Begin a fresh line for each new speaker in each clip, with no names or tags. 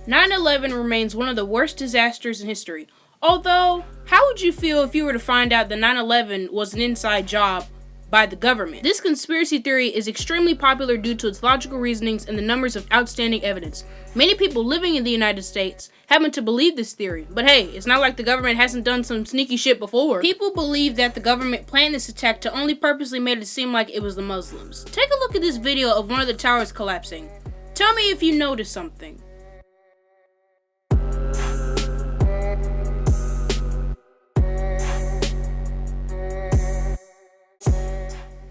"9/11 remains one of the worst disasters in history. Although, how would you feel if you were to find out that 9/11 was an inside job by the government? This conspiracy theory is extremely popular due to its logical reasonings and the numbers of outstanding evidence. Many people living in the United States happen to believe this theory, but hey, it's not like the government hasn't done some sneaky shit before. People believe that the government planned this attack to only purposely make it seem like it was the Muslims. Take a look at this video of one of the towers collapsing. Tell me if you notice something.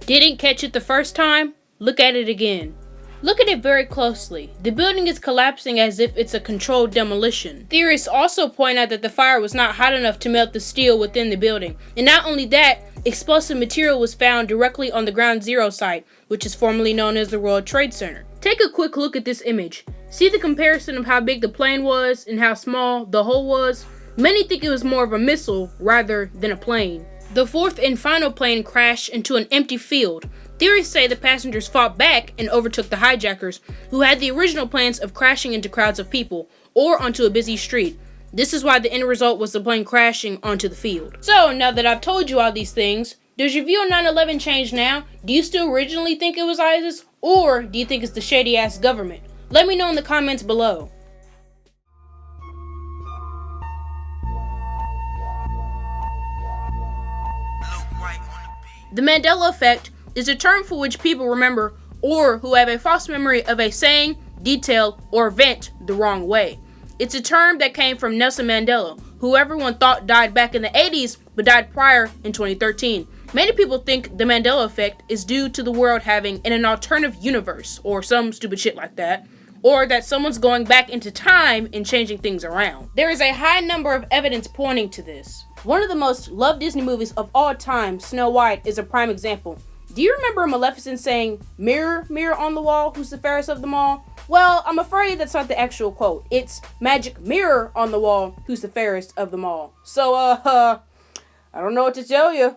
Didn't catch it the first time? Look at it again. Look at it very closely. The building is collapsing as if it's a controlled demolition. Theorists also point out that the fire was not hot enough to melt the steel within the building. And not only that, explosive material was found directly on the Ground Zero site, which is formerly known as the World Trade Center. Take a quick look at this image. See the comparison of how big the plane was and how small the hole was? Many think it was more of a missile rather than a plane. The fourth and final plane crashed into an empty field. Theorists say the passengers fought back and overtook the hijackers, who had the original plans of crashing into crowds of people or onto a busy street. This is why the end result was the plane crashing onto the field. So, now that I've told you all these things, does your view on 9/11 change now? Do you still originally think it was ISIS, or do you think it's the shady-ass government? Let me know in the comments below. The Mandela effect is a term for which people remember or who have a false memory of a saying, detail, or event the wrong way. It's a term that came from Nelson Mandela, who everyone thought died back in the 80s but died prior in 2013. Many people think the Mandela effect is due to the world having an alternative universe or some stupid shit like that, or that someone's going back into time and changing things around. There is a high number of evidence pointing to this. One of the most loved Disney movies of all time, Snow White, is a prime example. Do you remember Maleficent saying, "Mirror, mirror on the wall, who's the fairest of them all"? Well, I'm afraid that's not the actual quote. It's "Magic mirror on the wall, who's the fairest of them all." So, I don't know what to tell you.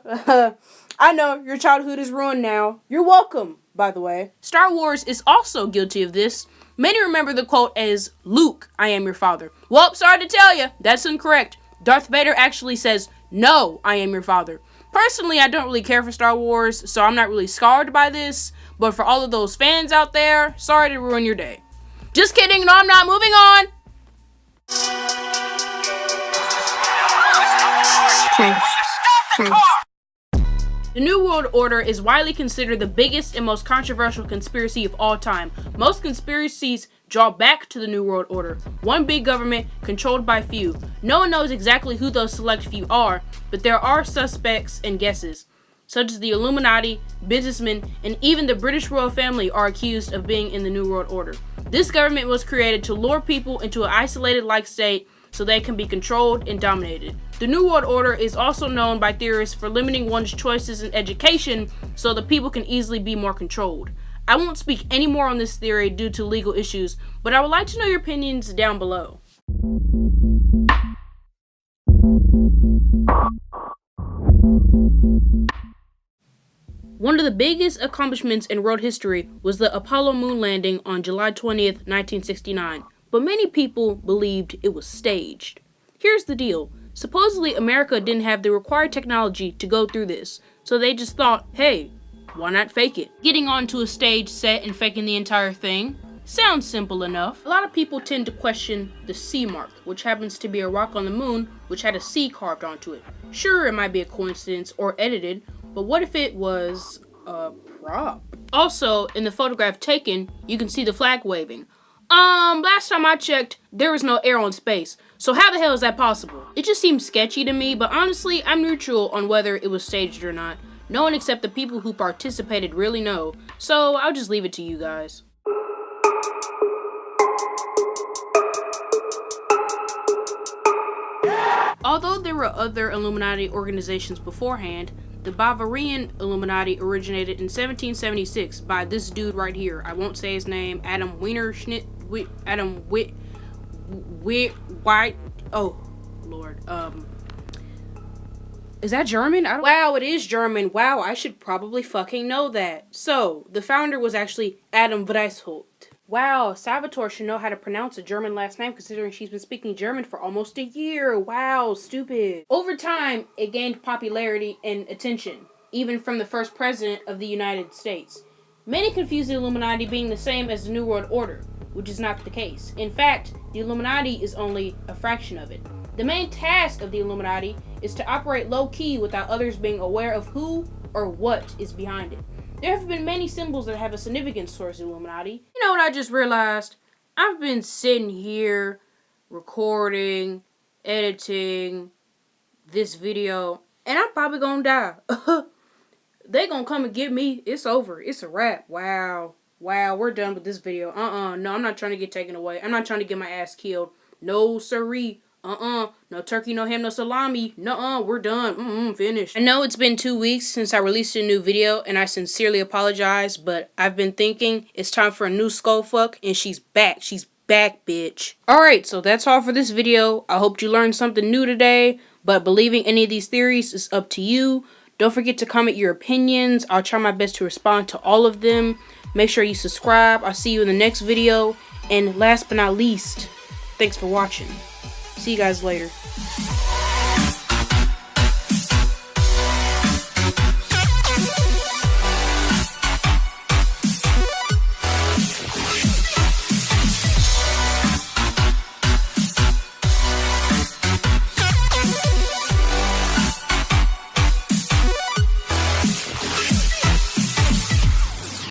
I know, your childhood is ruined now. You're welcome, by the way. Star Wars is also guilty of this. Many remember the quote as, "Luke, I am your father." Well, sorry to tell you, that's incorrect. Darth Vader actually says, "No, I am your father." Personally, I don't really care for Star Wars, so I'm not really scarred by this, but for all of those fans out there, sorry to ruin your day. Just kidding, no I'm not, moving on! The New World Order is widely considered the biggest and most controversial conspiracy of all time. Most conspiracies draw back to the New World Order, one big government controlled by few. No one knows exactly who those select few are, but there are suspects and guesses, such as the Illuminati, businessmen, and even the British royal family are accused of being in the New World Order. This government was created to lure people into an isolated-like state so they can be controlled and dominated. The New World Order is also known by theorists for limiting one's choices in education so that people can easily be more controlled. I won't speak any more on this theory due to legal issues, but I would like to know your opinions down below. One of the biggest accomplishments in world history was the Apollo moon landing on July 20th, 1969, but many people believed it was staged. Here's the deal. Supposedly, America didn't have the required technology to go through this, so they just thought, hey, why not fake it? Getting onto a stage set and faking the entire thing sounds simple enough. A lot of people tend to question the C mark, which happens to be a rock on the moon which had a C carved onto it. Sure, it might be a coincidence or edited, but what if it was a prop? Also, in the photograph taken, you can see the flag waving. Last time I checked, there was no air on space, so how the hell is that possible? It just seems sketchy to me, but honestly, I'm neutral on whether it was staged or not. No one except the people who participated really know, so I'll just leave it to you guys. Although there were other Illuminati organizations beforehand, the Bavarian Illuminati originated in 1776 by this dude right here. I won't say his name. Adam Wienerschnitt. Adam White. Oh, Lord. Is that German? Wow, it is German. Wow, I should probably fucking know that. So, the founder was actually Adam Weishaupt. Wow, Salvatore should know how to pronounce a German last name considering she's been speaking German for almost a year. Wow, stupid. Over time, it gained popularity and attention, even from the first president of the United States. Many confuse the Illuminati being the same as the New World Order, which is not the case. In fact, the Illuminati is only a fraction of it. The main task of the Illuminati is to operate low-key without others being aware of who or what is behind it. There have been many symbols that have a significance towards the Illuminati. You know what I just realized? I've been sitting here recording, editing this video, and I'm probably gonna die. They gonna come and get me. It's over. It's a wrap. Wow, we're done with this video. No, I'm not trying to get taken away. I'm not trying to get my ass killed. No siree. No turkey, no ham, no salami. Nuh-uh, we're done. Finished. I know it's been 2 weeks since I released a new video, and I sincerely apologize, but I've been thinking it's time for a new skull fuck, and she's back. She's back, bitch. Alright, so that's all for this video. I hope you learned something new today, but believing any of these theories is up to you. Don't forget to comment your opinions. I'll try my best to respond to all of them. Make sure you subscribe. I'll see you in the next video. And last but not least, thanks for watching. See you guys later.